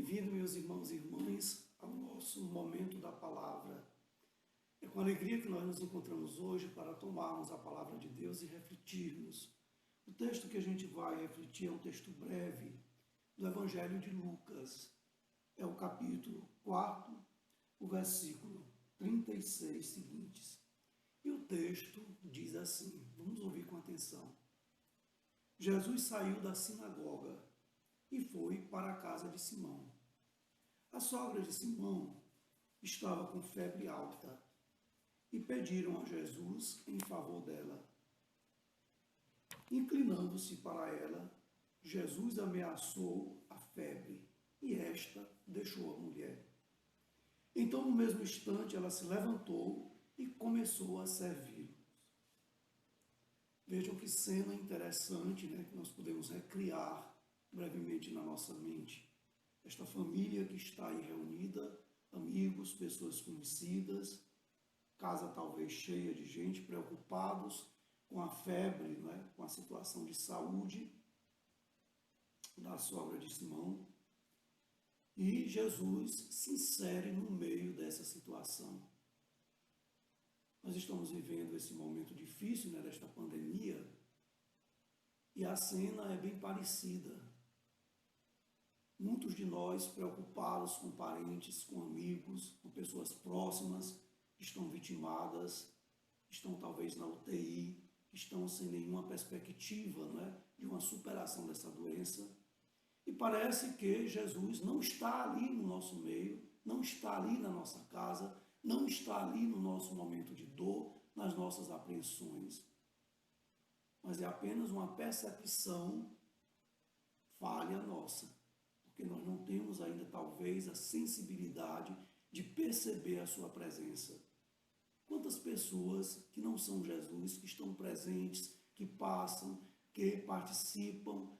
Bem-vindo, meus irmãos e irmãs, ao nosso momento da palavra. É com alegria que nós nos encontramos hoje para tomarmos a palavra de Deus e refletirmos. O texto que a gente vai refletir é um texto breve do Evangelho de Lucas. É o capítulo 4, o versículo 36 seguintes. E o texto diz assim, vamos ouvir com atenção. Jesus saiu da sinagoga e foi para a casa de Simão. A sogra de Simão estava com febre alta e pediram a Jesus em favor dela. Inclinando-se para ela, Jesus ameaçou a febre e esta deixou a mulher. Então, no mesmo instante, ela se levantou e começou a servi-los. Vejam que cena interessante, que nós podemos recriar brevemente na nossa mente. Esta família que está aí reunida, amigos, pessoas conhecidas, casa talvez cheia de gente, preocupados com a febre, com a situação de saúde da sogra de Simão. E Jesus se insere no meio dessa situação. Nós estamos vivendo esse momento difícil, desta pandemia, e a cena é bem parecida. Muitos de nós preocupados com parentes, com amigos, com pessoas próximas, que estão vitimadas, estão talvez na UTI, estão sem nenhuma perspectiva de uma superação dessa doença. E parece que Jesus não está ali no nosso meio, não está ali na nossa casa, não está ali no nosso momento de dor, nas nossas apreensões. Mas é apenas uma percepção falha nossa, porque nós não temos ainda talvez a sensibilidade de perceber a sua presença. Quantas pessoas que não são Jesus, que estão presentes, que passam, que participam,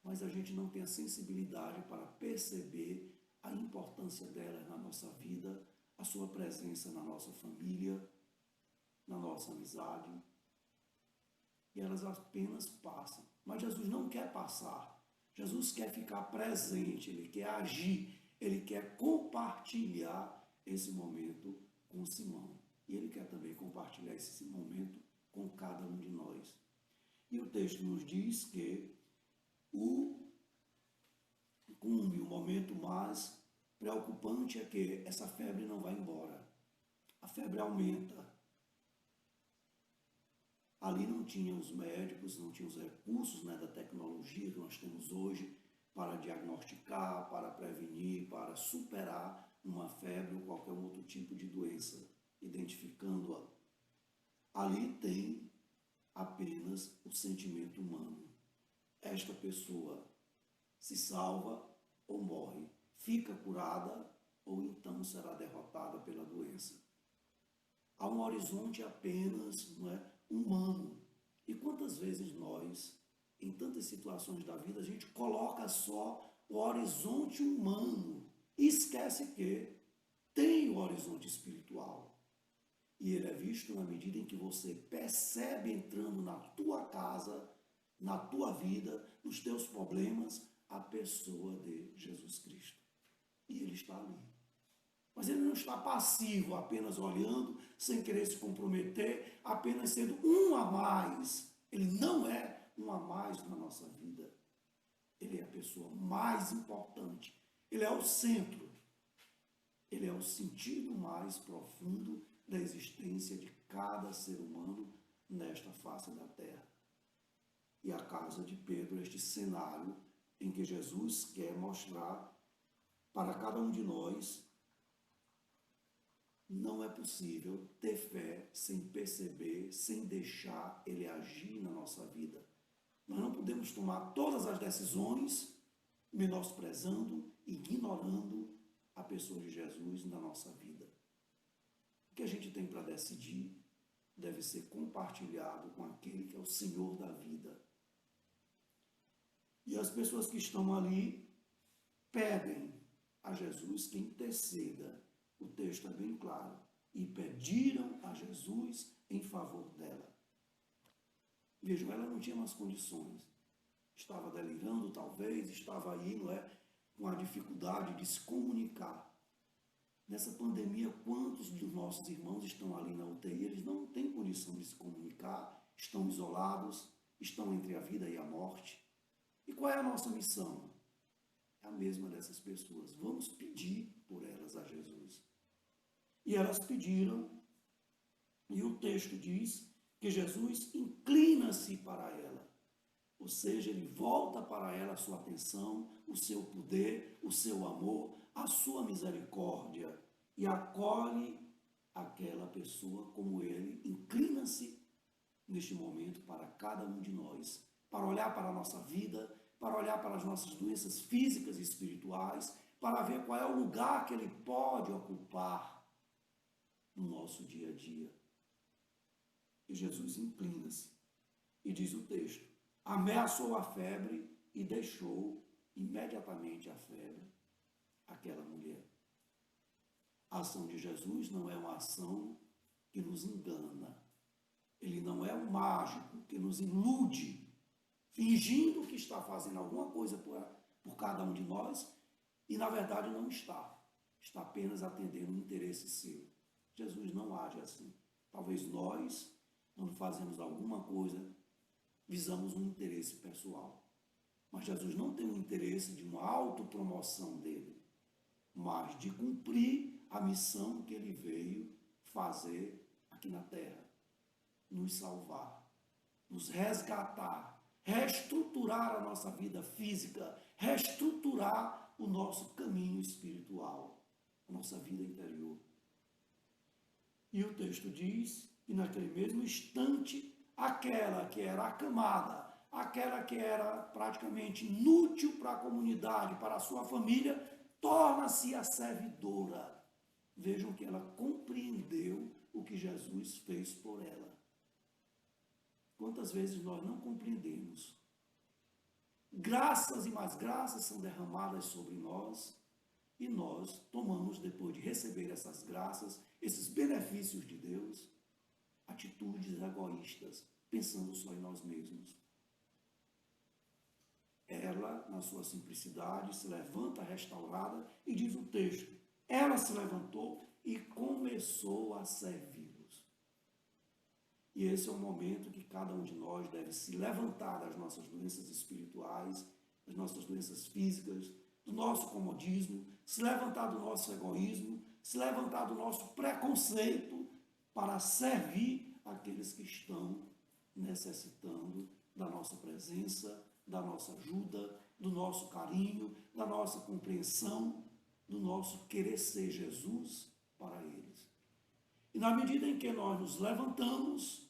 mas a gente não tem a sensibilidade para perceber a importância delas na nossa vida, a sua presença na nossa família, na nossa amizade. E elas apenas passam. Mas Jesus não quer passar. Jesus quer ficar presente, Ele quer agir, Ele quer compartilhar esse momento com Simão. E Ele quer também compartilhar esse momento com cada um de nós. E o texto nos diz que o momento mais preocupante é que essa febre não vai embora. A febre aumenta. Ali não tinham os médicos, não tinham os recursos da tecnologia que nós temos hoje para diagnosticar, para prevenir, para superar uma febre ou qualquer outro tipo de doença, identificando-a. Ali tem apenas o sentimento humano. Esta pessoa se salva ou morre, fica curada ou então será derrotada pela doença. Há um horizonte apenas humano. E quantas vezes nós, em tantas situações da vida, a gente coloca só o horizonte humano e esquece que tem o horizonte espiritual. E ele é visto na medida em que você percebe entrando na tua casa, na tua vida, nos teus problemas, a pessoa de Jesus Cristo. E ele está ali. Mas ele não está passivo, apenas olhando, sem querer se comprometer, apenas sendo um a mais. Ele não é um a mais na nossa vida. Ele é a pessoa mais importante. Ele é o centro. Ele é o sentido mais profundo da existência de cada ser humano nesta face da terra. E a casa de Pedro é este cenário em que Jesus quer mostrar para cada um de nós. Não é possível ter fé sem perceber, sem deixar Ele agir na nossa vida. Nós não podemos tomar todas as decisões menosprezando, ignorando a pessoa de Jesus na nossa vida. O que a gente tem para decidir deve ser compartilhado com aquele que é o Senhor da vida. E as pessoas que estão ali pedem a Jesus que interceda. O texto é bem claro. E pediram a Jesus em favor dela. Vejam, ela não tinha mais condições. Estava delirando, talvez, estava aí, com a dificuldade de se comunicar. Nessa pandemia, quantos dos nossos irmãos estão ali na UTI, eles não têm condição de se comunicar, estão isolados, estão entre a vida e a morte. E qual é a nossa missão? É a mesma dessas pessoas. Vamos pedir por elas a Jesus. E elas pediram, e o texto diz que Jesus inclina-se para ela. Ou seja, ele volta para ela a sua atenção, o seu poder, o seu amor, a sua misericórdia, e acolhe aquela pessoa como ele inclina-se neste momento para cada um de nós, para olhar para a nossa vida, para olhar para as nossas doenças físicas e espirituais, para ver qual é o lugar que ele pode ocupar no nosso dia a dia. E Jesus inclina-se e diz o texto: ameaçou a febre e deixou imediatamente a febre aquela mulher. A ação de Jesus não é uma ação que nos engana. Ele não é um mágico que nos ilude, fingindo que está fazendo alguma coisa por cada um de nós e, na verdade, não está. Está apenas atendendo um interesse seu. Jesus não age assim. Talvez nós, quando fazemos alguma coisa, visamos um interesse pessoal. Mas Jesus não tem um interesse de uma autopromoção dele, mas de cumprir a missão que ele veio fazer aqui na terra. Nos salvar, nos resgatar, reestruturar a nossa vida física, reestruturar o nosso caminho espiritual, a nossa vida interior. E o texto diz que naquele mesmo instante, aquela que era acamada, aquela que era praticamente inútil para a comunidade, para a sua família, torna-se a servidora. Vejam que ela compreendeu o que Jesus fez por ela. Quantas vezes nós não compreendemos? Graças e mais graças são derramadas sobre nós e nós tomamos, depois de receber essas graças, esses benefícios de Deus, atitudes egoístas, pensando só em nós mesmos. Ela, na sua simplicidade, se levanta restaurada e diz o texto: ela se levantou e começou a servi-los. E esse é o momento que cada um de nós deve se levantar das nossas doenças espirituais, das nossas doenças físicas, do nosso comodismo, se levantar do nosso egoísmo, se levantar do nosso preconceito para servir aqueles que estão necessitando da nossa presença, da nossa ajuda, do nosso carinho, da nossa compreensão, do nosso querer ser Jesus para eles. E na medida em que nós nos levantamos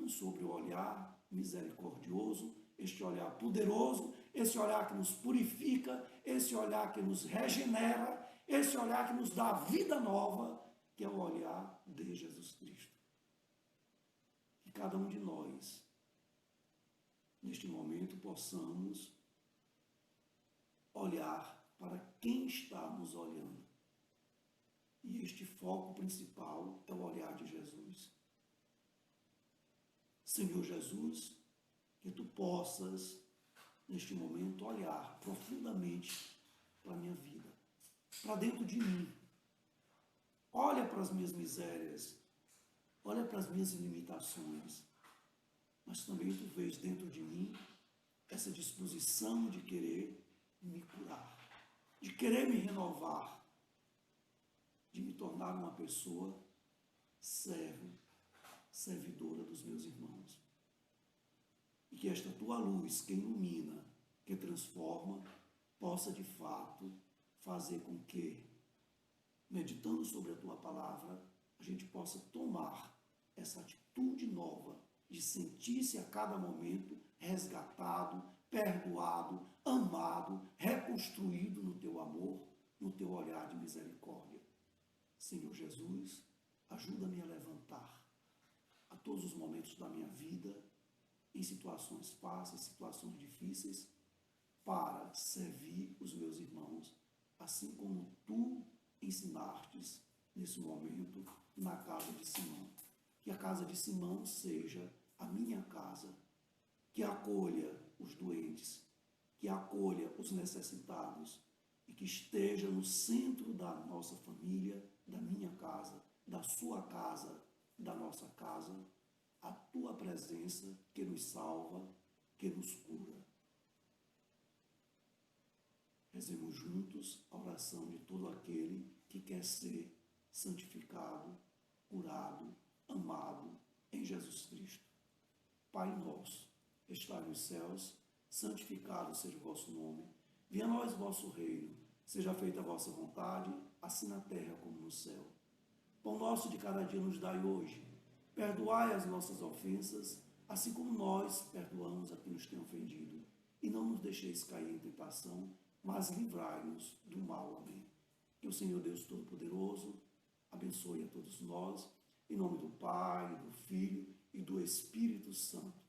sobre o olhar misericordioso, este olhar poderoso, esse olhar que nos purifica, esse olhar que nos regenera, esse olhar que nos dá vida nova, que é o olhar de Jesus Cristo. Que cada um de nós, neste momento, possamos olhar para quem está nos olhando. E este foco principal é o olhar de Jesus. Senhor Jesus, que tu possas, neste momento, olhar profundamente para a minha vida, para dentro de mim. Olha para as minhas misérias, olha para as minhas limitações, mas também tu vês dentro de mim essa disposição de querer me curar, de querer me renovar, de me tornar uma pessoa servidora dos meus irmãos. E que esta tua luz, que ilumina, que transforma, possa de fato fazer com que, meditando sobre a tua palavra, a gente possa tomar essa atitude nova de sentir-se a cada momento resgatado, perdoado, amado, reconstruído no teu amor, no teu olhar de misericórdia. Senhor Jesus, ajuda-me a levantar a todos os momentos da minha vida, em situações fáceis, situações difíceis, para servir os meus irmãos, assim como tu ensinastes nesse momento na casa de Simão. Que a casa de Simão seja a minha casa, que acolha os doentes, que acolha os necessitados e que esteja no centro da nossa família, da minha casa, da sua casa, da nossa casa, a tua presença que nos salva, que nos cura. Rezemos juntos a oração de todo aquele que quer ser santificado, curado, amado em Jesus Cristo. Pai nosso, que estais nos céus, santificado seja o vosso nome. Venha a nós o vosso reino. Seja feita a vossa vontade, assim na terra como no céu. Pão nosso de cada dia nos dai hoje. Perdoai as nossas ofensas, assim como nós perdoamos a quem nos tem ofendido. E não nos deixeis cair em tentação, mas livrai-nos do mal. Amém. Que o Senhor Deus Todo-Poderoso abençoe a todos nós, em nome do Pai, do Filho e do Espírito Santo.